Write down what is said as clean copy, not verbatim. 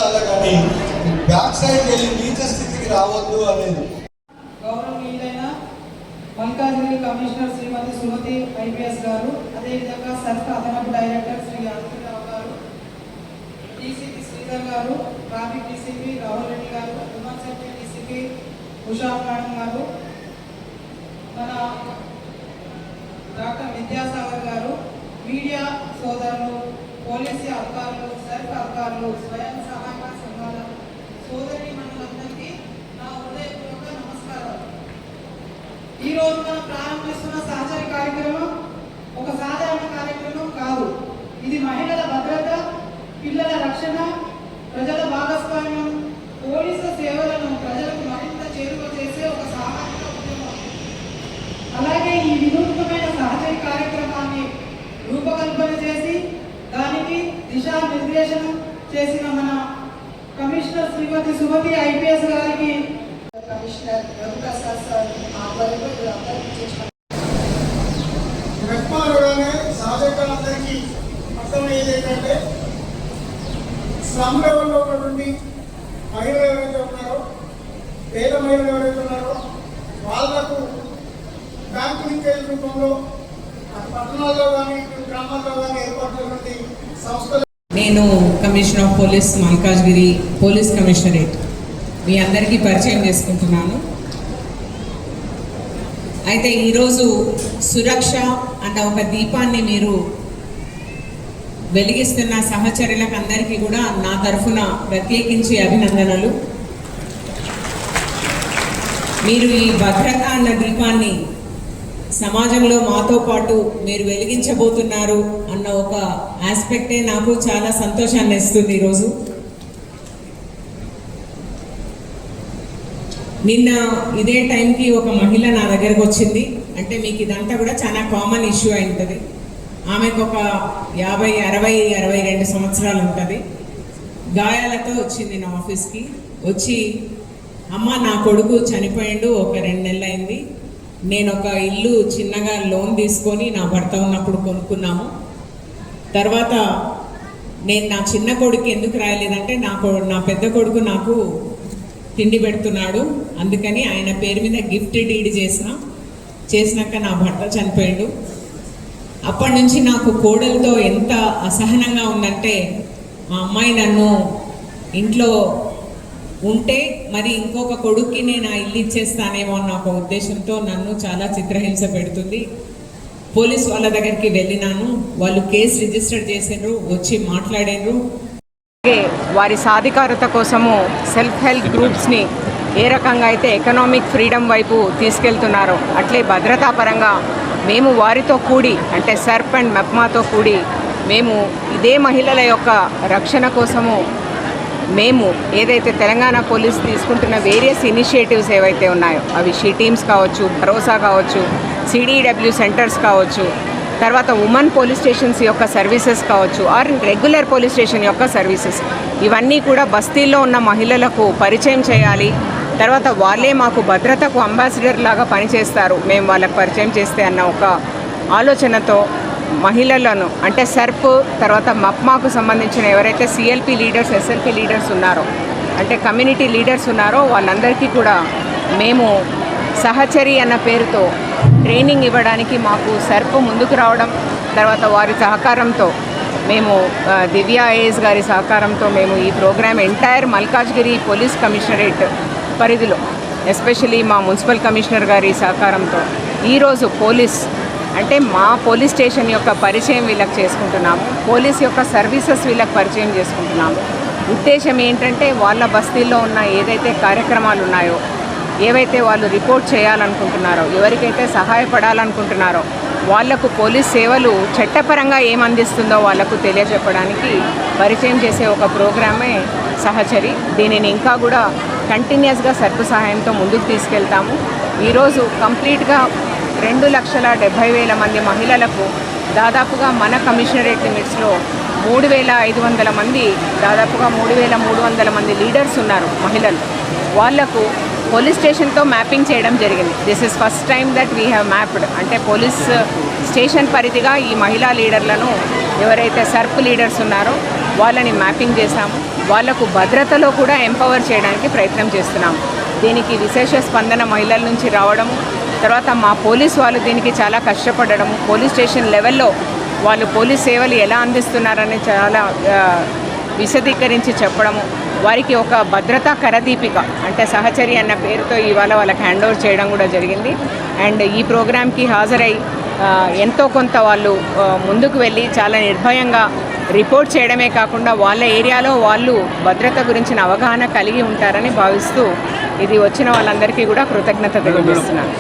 వెళ్ళాలి కానీ బ్యాక్ సైడ్కి వెళ్ళి నీచ స్థితికి రావద్దు అనేది. గౌరవనీయులైన మల్కాజ్గిరి కమిషనర్ శ్రీమతి సుమతి ఐపీఎస్ గారు, అదేవిధంగా సర్ఫ్ అదనపు డైరెక్టర్ శ్రీ అనంతరావు గారు, డీసీపీ శ్రీధర్ గారు, ట్రాఫిక్ డీసీపీ రాహుల్ రెడ్డి గారు, women secretary DCP Usha madam గారు, మన డాక్టర్ విద్యాసాగర్ గారు, మీడియా సోదరులు, పోలీసు అధికారులు, సర్ఫ్ అధికారులు, స్వయం సహాయక సంఘాల సోదరి మనులందరికీ నా హృదయపూర్వక నమస్కారాలు. ఈరోజు మనం ప్రారంభిస్తున్న సహచర కార్యక్రమం ఒక సాధారణ కార్యక్రమం కాదు. ఇది మహిళల భద్రత, పిల్లల రక్షణ, ప్రజల భాగస్వామ్యం, పోలీసు సేవలను ప్రజలకు మరింత చేరువ చేసే ఒక సామాజిక ఉద్యమం. అలాగే ఈ వినూత్నమైన సహచర కార్యక్రమాన్ని రూపకల్పన చేసి దానికి దిశానిర్దేశనం చేసిన మన కమిషనర్ శ్రీమతి సుమతి ఐపీఎస్ గారికి, కమిషనర్ రఘుప్రసాద్ సార్ ఆధ్వర్యంలో మెప్మాలోనే సహజకులందరికీ అర్థమయ్యేది ఏంటంటే స్లమ్ లెవెల్లో ఉన్నటువంటి మహిళలు ఎవరైతే ఉన్నారో, పేద మహిళలు ఎవరైతే ఉన్నారో వాళ్లకు బ్యాంకు లింకేజ్ రూపంలో పట్టణాల్లో కానీ గ్రామాల్లో కానీ ఏర్పడినటువంటి సంస్థలు. నేను commissioner of police Malkajgiri police commissionerate మీ అందరికీ పరిచయం చేసుకుంటున్నాను. అయితే ఈరోజు సురక్ష అన్న ఒక దీపాన్ని మీరు వెలిగిస్తున్న సహచరులకు అందరికీ కూడా నా తరఫున ప్రత్యేకించి అభినందనలు. మీరు ఈ భద్రత అన్న దీపాన్ని సమాజంలో మాతో పాటు మీరు వెలిగించబోతున్నారు అన్న ఒక ఆస్పెక్టే నాకు చాలా సంతోషాన్ని ఇస్తుంది. ఈరోజు నిన్న ఇదే టైంకి ఒక మహిళ నా దగ్గరకు వచ్చింది. అంటే మీకు ఇదంతా కూడా చాలా కామన్ ఇష్యూ అయి ఉంటుంది. ఆమెకు ఒక 50, 60, 62 సంవత్సరాలు ఉంటుంది. గాయాలతో వచ్చింది నా ఆఫీస్కి. వచ్చి అమ్మ నా కొడుకు చనిపోయిండు, ఒక 2 నెలలు అయింది. నేను ఒక ఇల్లు చిన్నగా లోన్ తీసుకొని నా భర్త ఉన్నప్పుడు కొనుక్కున్నాము. తర్వాత నేను నా చిన్న కొడుకు ఎందుకు రాయలేదంటే నా పెద్ద కొడుకు నాకు తిండి పెడుతున్నాడు, అందుకని ఆయన పేరు మీద గిఫ్ట్ డీడ్ చేసినాక నా భర్త చనిపోయాడు. అప్పటి నుంచి నాకు కోడలతో ఎంత అసహనంగా ఉందంటే మా అమ్మాయి నన్ను ఇంట్లో ఉంటే మరి ఇంకొక కొడుక్కి నేను ఆ ఇల్లు ఇచ్చేస్తానేమో అన్న ఒక ఉద్దేశంతో నన్ను చాలా చిత్రహింస పెడుతుంది. పోలీస్ వాళ్ళ దగ్గరికి వెళ్ళినాను. వాళ్ళు కేసు రిజిస్టర్ చేసిండ్రు, వచ్చి మాట్లాడారు. వారి సాధికారత కోసము సెల్ఫ్ హెల్ప్ గ్రూప్స్ని ఏ రకంగా అయితే ఎకనామిక్ ఫ్రీడమ్ వైపు తీసుకెళ్తున్నారో అట్లే భద్రతా పరంగా మేము వారితో కూడి, అంటే సర్ప్ అండ్ మెప్మాతో కూడి మేము ఇదే మహిళల యొక్క రక్షణ కోసము మేము ఏదైతే తెలంగాణ పోలీస్ తీసుకుంటున్న వేరియస్ ఇనిషియేటివ్స్ ఏవైతే ఉన్నాయో అవి షీ టీమ్స్ కావచ్చు, భరోసా కావచ్చు, సిడిడబ్ల్యూ సెంటర్స్ కావచ్చు, తర్వాత ఉమెన్ పోలీస్ స్టేషన్స్ యొక్క సర్వీసెస్ కావచ్చు, ఆర్ రెగ్యులర్ పోలీస్ స్టేషన్ యొక్క సర్వీసెస్, ఇవన్నీ కూడా బస్తీల్లో ఉన్న మహిళలకు పరిచయం చేయాలి. తర్వాత వాళ్ళే మాకు భద్రతకు అంబాసిడర్ లాగా పనిచేస్తారు, మేము వాళ్ళకు పరిచయం చేస్తే అన్న ఒక ఆలోచనతో మహిళలను అంటే సర్ప్ తర్వాత మప్మాకు సంబంధించిన ఎవరైతే సిఎల్పి లీడర్స్, ఎస్ఎల్పి లీడర్స్ ఉన్నారో అంటే కమ్యూనిటీ లీడర్స్ ఉన్నారో వాళ్ళందరికీ కూడా మేము సహచరి అన్న పేరుతో ట్రైనింగ్ ఇవ్వడానికి మాకు సర్ప్ ముందుకు రావడం, తర్వాత వారి సహకారంతో మేము దివ్య ఐఏఎస్ గారి సహకారంతో మేము ఈ programme entire Malkajgiri police commissionerate పరిధిలో ఎస్పెషలీ మా మున్సిపల్ కమిషనర్ గారి సహకారంతో ఈరోజు పోలీస్ అంటే మా పోలీస్ స్టేషన్ యొక్క పరిచయం వీళ్ళకి చేసుకుంటున్నాము, పోలీస్ యొక్క సర్వీసెస్ వీళ్ళకి పరిచయం చేసుకుంటున్నాము. ఉద్దేశం ఏంటంటే వాళ్ళ బస్తీల్లో ఉన్న ఏదైతే కార్యక్రమాలు ఉన్నాయో, ఏవైతే వాళ్ళు రిపోర్ట్ చేయాలనుకుంటున్నారో, ఎవరికైతే సహాయపడాలనుకుంటున్నారో వాళ్లకు పోలీస్ సేవలు చట్టపరంగా ఏమందిస్తుందో వాళ్లకు తెలియజెప్పడానికి పరిచయం చేసే ఒక ప్రోగ్రామే సహచరి. దీనిని ఇంకా కూడా కంటిన్యూస్గా సర్పు సహాయంతో ముందుకు తీసుకెళ్తాము. ఈరోజు కంప్లీట్గా 2,70,000 మంది మహిళలకు దాదాపుగా మన కమిషనరేట్ లిమిట్స్లో 3,500 మంది, దాదాపుగా 3,300 మంది లీడర్స్ ఉన్నారు మహిళలు. వాళ్లకు పోలీస్ స్టేషన్తో మ్యాపింగ్ చేయడం జరిగింది. This is first time that we have mapped, అంటే పోలీస్ స్టేషన్ పరిధిగా ఈ మహిళా లీడర్లను ఎవరైతే సర్ప్ లీడర్స్ ఉన్నారో వాళ్ళని మ్యాపింగ్ చేశాము. వాళ్లకు భద్రతలో కూడా ఎంపవర్ చేయడానికి ప్రయత్నం చేస్తున్నాం. దీనికి విశేష స్పందన మహిళల నుంచి రావడము, తర్వాత మా పోలీస్ వాళ్ళు దీనికి చాలా కష్టపడము, పోలీస్ స్టేషన్ లెవెల్లో వాళ్ళు పోలీస్ సేవలు ఎలా అందిస్తున్నారని చాలా విశదీకరించి చెప్పడము, వారికి ఒక భద్రతా కరదీపిక అంటే సహచరి అన్న పేరుతో ఇవాళ వాళ్ళకి హ్యాండ్ ఓవర్ చేయడం కూడా జరిగింది. అండ్ ఈ ప్రోగ్రామ్కి హాజరై ఎంతో కొంత వాళ్ళు ముందుకు వెళ్ళి చాలా నిర్భయంగా రిపోర్ట్ చేయడమే కాకుండా వాళ్ళ ఏరియాలో వాళ్ళు భద్రత గురించిన అవగాహన కలిగి ఉంటారని భావిస్తూ ఇది వచ్చిన వాళ్ళందరికీ కూడా కృతజ్ఞత తెలియజేస్తున్నాను.